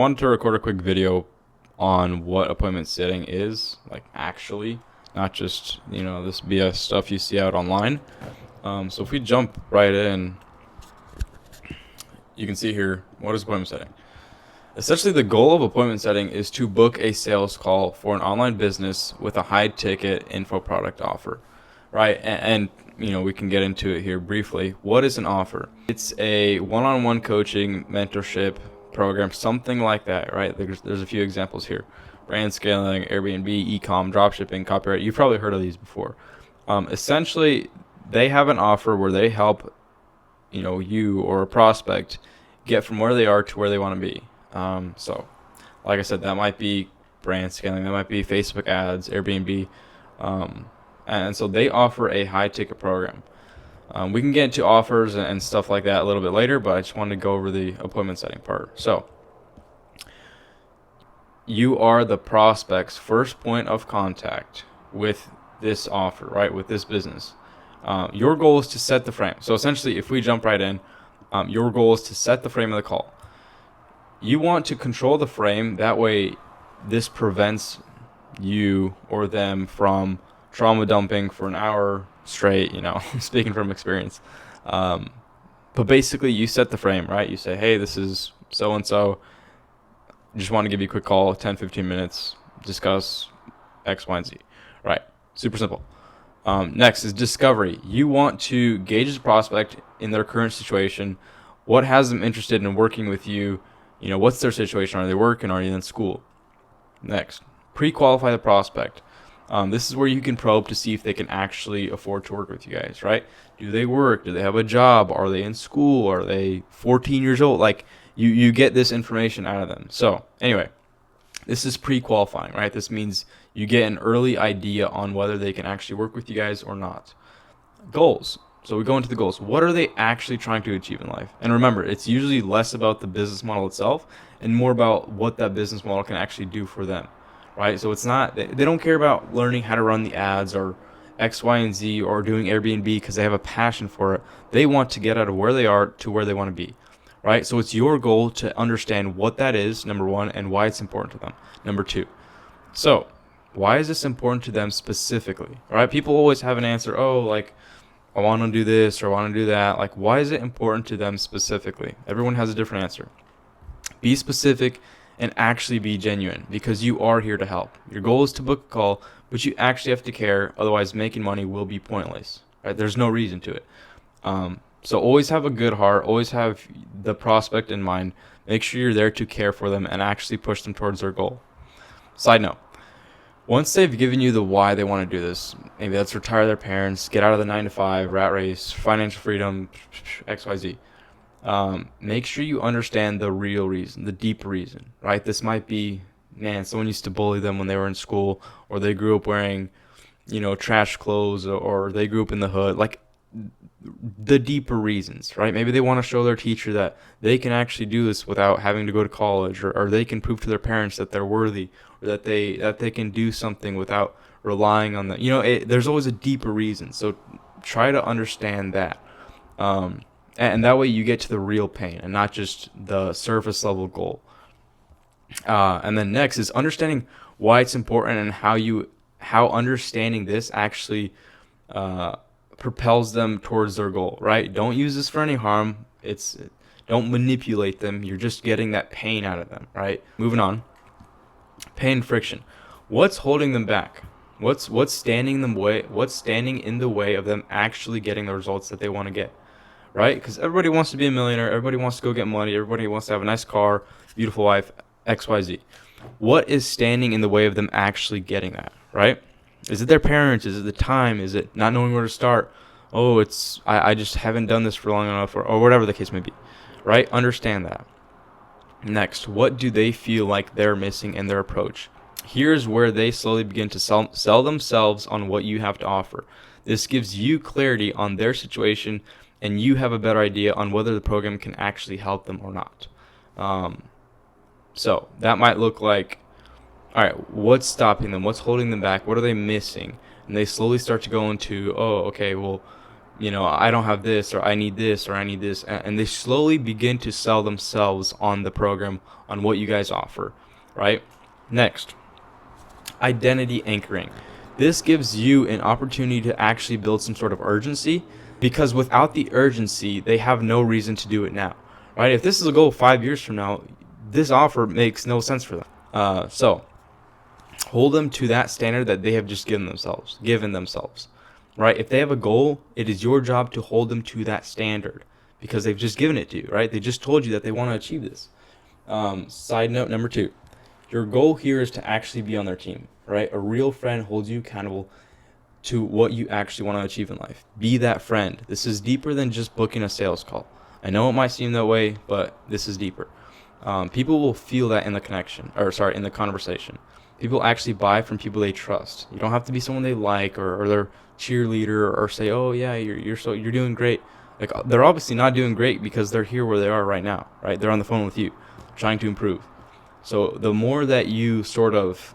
I wanted to record a quick video on what appointment setting is, like actually, not just, this BS stuff you see out online. So if we jump right in, you can see here, what is appointment setting? Essentially, the goal of appointment setting is to book a sales call for an online business with a high ticket info product offer, right? And we can get into it here briefly. What is an offer? It's a one-on-one coaching, mentorship program, something like that, right? There's a few examples here. Brand scaling, Airbnb, e-com, dropshipping, copyright. You've probably heard of these before. Essentially, they have an offer where they help, you or a prospect get from where they are to where they want to be. So, like I said, that might be brand scaling, that might be Facebook ads, Airbnb, and so they offer a high ticket program. We can get into offers and stuff like that a little bit later, but I just wanted to go over the appointment setting part. So, you are the prospect's first point of contact with this offer, right? With this business. Your goal is to set the frame. So essentially, if we jump right in, your goal is to set the frame of the call. You want to control the frame. That way, this prevents you or them from trauma dumping for an hour straight, speaking from experience. But basically, you set the frame, right? You say, hey, this is so-and-so. Just want to give you a quick call, 10, 15 minutes, discuss X, Y, and Z. Right. Super simple. Next is discovery. You want to gauge the prospect in their current situation. What has them interested in working with you? What's their situation? Are they working? Are they in school? Next, pre-qualify the prospect. This is where you can probe to see if they can actually afford to work with you guys, right? Do they work? Do they have a job? Are they in school? Are they 14 years old? Like, you get this information out of them. So, anyway, this is pre-qualifying, right? This means you get an early idea on whether they can actually work with you guys or not. Goals. So we go into the goals. What are they actually trying to achieve in life? And remember, it's usually less about the business model itself and more about what that business model can actually do for them, right? So it's not, they don't care about learning how to run the ads or X, Y, and Z or doing Airbnb because they have a passion for it. They want to get out of where they are to where they want to be, right? So it's your goal to understand what that is, number one, and why it's important to them, number two. So why is this important to them specifically, right? People always have an answer, I want to do this or I want to do that. Like, why is it important to them specifically? Everyone has a different answer. Be specific and actually be genuine because you are here to help. Your goal is to book a call, but you actually have to care. Otherwise, making money will be pointless. Right? There's no reason to it. So always have a good heart. Always have the prospect in mind. Make sure you're there to care for them and actually push them towards their goal. Side note. Once they've given you the why they want to do this, maybe that's retire their parents, get out of the 9-to-5, rat race, financial freedom, XYZ. Make sure you understand the real reason, the deep reason, right? This might be, man, someone used to bully them when they were in school, or they grew up wearing, trash clothes, or they grew up in the hood. Like, the deeper reasons, right? Maybe they want to show their teacher that they can actually do this without having to go to college, or they can prove to their parents that they're worthy, or that they can do something without relying on the. There's always a deeper reason. So try to understand that, and that way you get to the real pain and not just the surface level goal. And then next is understanding why it's important and how understanding this actually propels them towards their goal, right? Don't use this for any harm. Don't manipulate them. You're just getting that pain out of them, right? Moving on. Pain, friction. What's holding them back? What's standing in the way of them actually getting the results that they want to get, right? Because everybody wants to be a millionaire. Everybody wants to go get money. Everybody wants to have a nice car, beautiful wife, XYZ. What is standing in the way of them actually getting that, right? Is it their parents? Is it the time? Is it not knowing where to start? Oh, I just haven't done this for long enough, or whatever the case may be, right? Understand that. Next, what do they feel like they're missing in their approach? Here's where they slowly begin to sell themselves on what you have to offer. This gives you clarity on their situation, and you have a better idea on whether the program can actually help them or not. So that might look like, all right, what's stopping them? What's holding them back? What are they missing? And they slowly start to go into, oh, okay, well, I don't have this, or I need this, or I need this, and they slowly begin to sell themselves on the program, on what you guys offer, right? Next, identity anchoring. This gives you an opportunity to actually build some sort of urgency, because without the urgency, they have no reason to do it now, right? If this is a goal 5 years from now, this offer makes no sense for them. So hold them to that standard that they have just given themselves, right? If they have a goal, it is your job to hold them to that standard, because they've just given it to you, right? They just told you that they want to achieve this. Side note number 2, your goal here is to actually be on their team, right? A real friend holds you accountable to what you actually want to achieve in life. Be that friend. This is deeper than just booking a sales call. I know it might seem that way, but this is deeper. People will feel that in the in the conversation. People actually buy from people they trust. You don't have to be someone they like, or their cheerleader, or say, oh yeah, you're doing great. Like, they're obviously not doing great because they're here where they are right now, right? They're on the phone with you, trying to improve. So the more that you sort of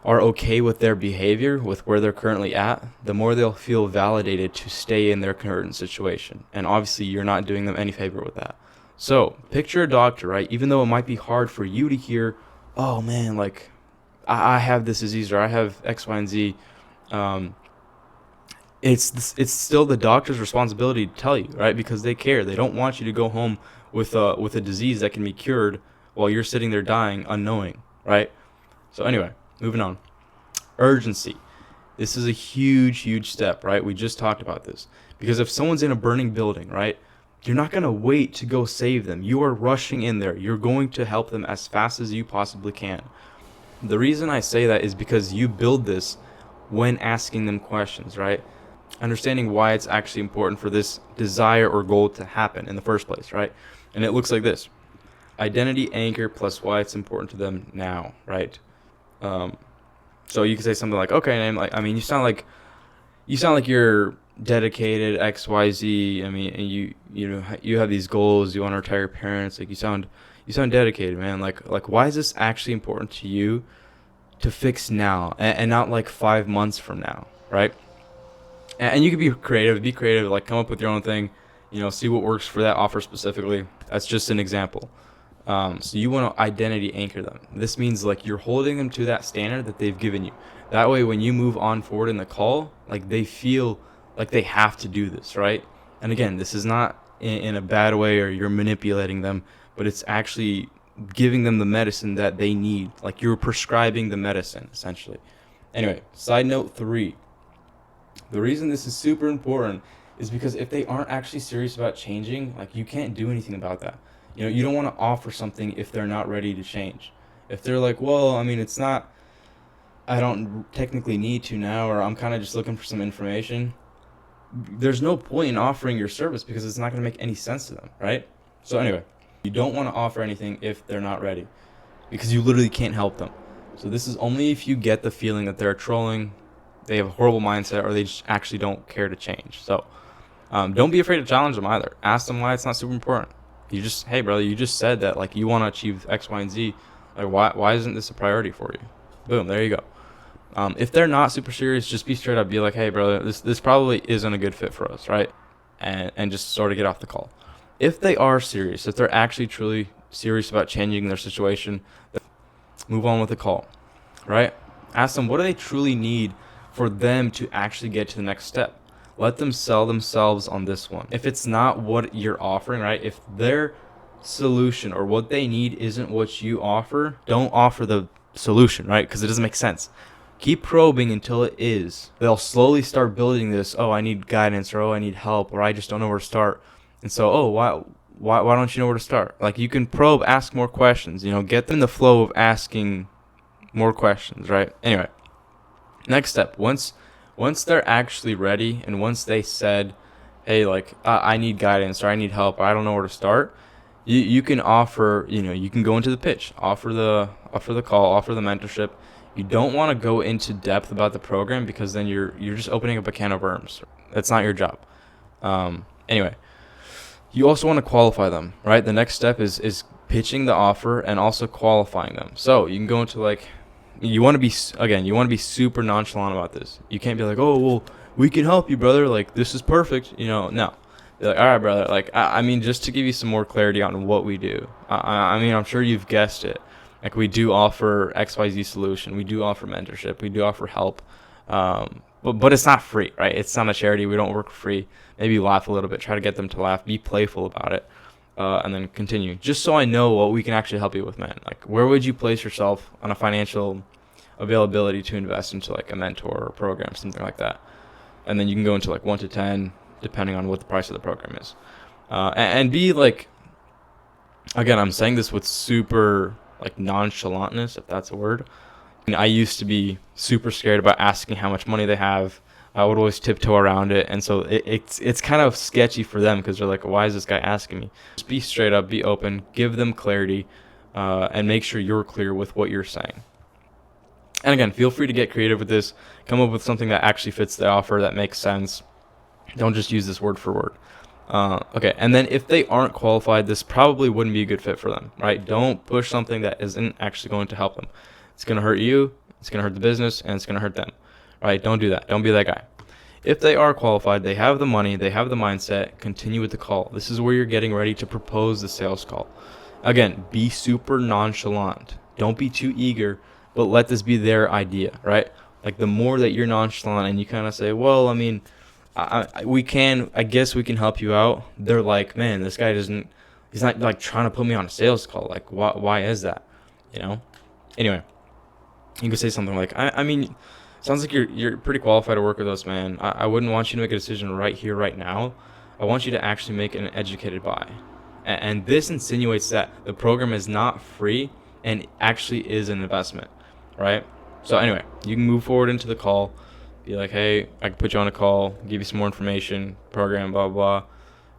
are okay with their behavior, with where they're currently at, the more they'll feel validated to stay in their current situation. And obviously, you're not doing them any favor with that. So picture a doctor, right? Even though it might be hard for you to hear, oh man, like I have this disease, or I have X, Y, and Z. It's still the doctor's responsibility to tell you, right? Because they care. They don't want you to go home with a disease that can be cured while you're sitting there dying unknowing, right? So anyway, moving on. Urgency. This is a huge step, right? We just talked about this. Because if someone's in a burning building, right, you're not going to wait to go save them. You are rushing in there. You're going to help them as fast as you possibly can. The reason I say that is because you build this when asking them questions, right? Understanding why it's actually important for this desire or goal to happen in the first place, right? And it looks like this. Identity anchor plus why it's important to them now, right? So you can say something like, okay, and like, I mean, you sound like you're dedicated, XYZ. I mean, and you have these goals. You want to retire your parents. Like, you sound dedicated, man. Like why is this actually important to you to fix now, and not like 5 months from now, right? And you can be creative, like come up with your own thing, see what works for that offer specifically. That's just an example. So you want to identity anchor them. This means like you're holding them to that standard that they've given you. That way, when you move on forward in the call, like they feel like they have to do this, right? And again, this is not in a bad way, or you're manipulating them, but it's actually giving them the medicine that they need. Like, you're prescribing the medicine, essentially. Anyway, side note 3. The reason this is super important is because if they aren't actually serious about changing, like, you can't do anything about that. You don't want to offer something if they're not ready to change. If they're like, well, I mean, I don't technically need to now, or I'm kind of just looking for some information, there's no point in offering your service, because it's not going to make any sense to them, right? So anyway, you don't want to offer anything if they're not ready, because you literally can't help them. So this is only if you get the feeling that they're trolling, they have a horrible mindset, or they just actually don't care to change. So don't be afraid to challenge them either. Ask them why it's not super important. Hey brother, you just said that like you want to achieve X, Y, and Z. Like, why isn't this a priority for you? Boom, there you go. If they're not super serious, just be straight up. Be like, hey brother, this probably isn't a good fit for us, right? And just sort of get off the call. If they are serious, if they're actually truly serious about changing their situation, move on with the call, right? Ask them, what do they truly need for them to actually get to the next step? Let them sell themselves on this one. If it's not what you're offering, right? If their solution or what they need isn't what you offer, don't offer the solution, right? Because it doesn't make sense. Keep probing until it is. They'll slowly start building this, oh, I need guidance, or oh, I need help, or I just don't know where to start. And so, oh, why don't you know where to start? Like, you can probe, ask more questions, get them in the flow of asking more questions, right? Anyway, next step. Once they're actually ready, and once they said, hey, like, I need guidance, or I need help, or I don't know where to start, you can offer, you can go into the pitch, offer the call, offer the mentorship. You don't want to go into depth about the program, because then you're just opening up a can of worms. That's not your job. Anyway, you also want to qualify them, right? The next step is pitching the offer and also qualifying them. So you can go into you want to be super nonchalant about this. You can't be like, oh, well, we can help you, brother. Like, this is perfect. No. They're like, all right, brother. Like, I mean, just to give you some more clarity on what we do. I mean, I'm sure you've guessed it. Like, we do offer XYZ solution. We do offer mentorship. We do offer help. But it's not free, right? It's not a charity. We don't work for free. Maybe laugh a little bit. Try to get them to laugh. Be playful about it. And then continue. Just so I know what we can actually help you with, man. Like, where would you place yourself on a financial availability to invest into, like, a mentor or program, something like that? And then you can go into, like, 1 to 10, depending on what the price of the program is. And be, like, again, I'm saying this with super, like, nonchalantness, if that's a word. I used to be super scared about asking how much money they have. I would always tiptoe around it, and so it's kind of sketchy for them because they're like, why is this guy asking me? Just be straight up, be open, give them clarity, and make sure you're clear with what you're saying. And again, feel free to get creative with this. Come up with something that actually fits the offer, that makes sense. Don't just use this word for word. Okay, and then if they aren't qualified, this probably wouldn't be a good fit for them, right? Don't push something that isn't actually going to help them. It's going to hurt you, it's going to hurt the business, and it's going to hurt them, right? Don't do that. Don't be that guy. If they are qualified, they have the money, they have the mindset, continue with the call. This is where you're getting ready to propose the sales call. Again, be super nonchalant. Don't be too eager, but let this be their idea, right? Like, the more that you're nonchalant and you kind of say, well, I mean, I guess we can help you out. They're like, man, this guy he's not like trying to put me on a sales call. Like, why is that? Anyway, you can say something like, I mean, sounds like you're pretty qualified to work with us, man. I wouldn't want you to make a decision right here, right now. I want you to actually make an educated buy. And this insinuates that the program is not free and actually is an investment, right? So anyway, you can move forward into the call. Be like, hey, I can put you on a call, give you some more information, program, blah, blah,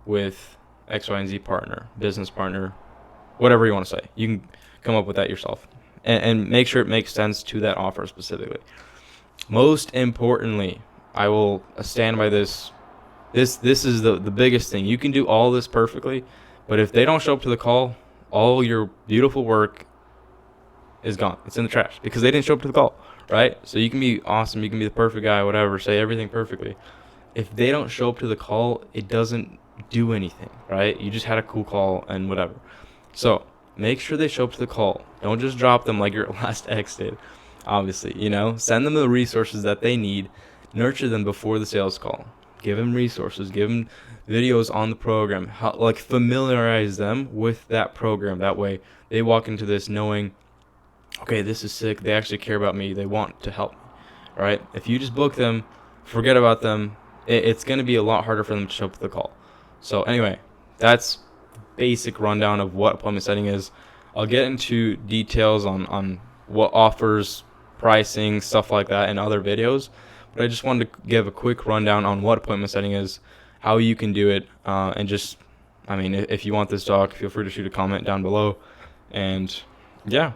with X, Y, and Z partner, business partner, whatever you want to say. You can come up with that yourself. And make sure it makes sense to that offer specifically. Most importantly, I will stand by this. This is the biggest thing. You can do all this perfectly, but if they don't show up to the call, all your beautiful work is gone. It's in the trash because they didn't show up to the call, right? So you can be awesome, you can be the perfect guy, whatever, say everything perfectly. If they don't show up to the call, it doesn't do anything, right? You just had a cool call and whatever. So make sure they show up to the call. Don't just drop them like your last ex did. Obviously, send them the resources that they need. Nurture them before the sales call. Give them resources. Give them videos on the program. Familiarize them with that program. That way, they walk into this knowing, okay, this is sick. They actually care about me. They want to help me, right? If you just book them, forget about them, it's going to be a lot harder for them to show up to the call. So anyway, that's basic rundown of what appointment setting is. I'll get into details on what offers, pricing, stuff like that in other videos, but I just wanted to give a quick rundown on what appointment setting is, how you can do it, and if you want this talk, feel free to shoot a comment down below. And yeah,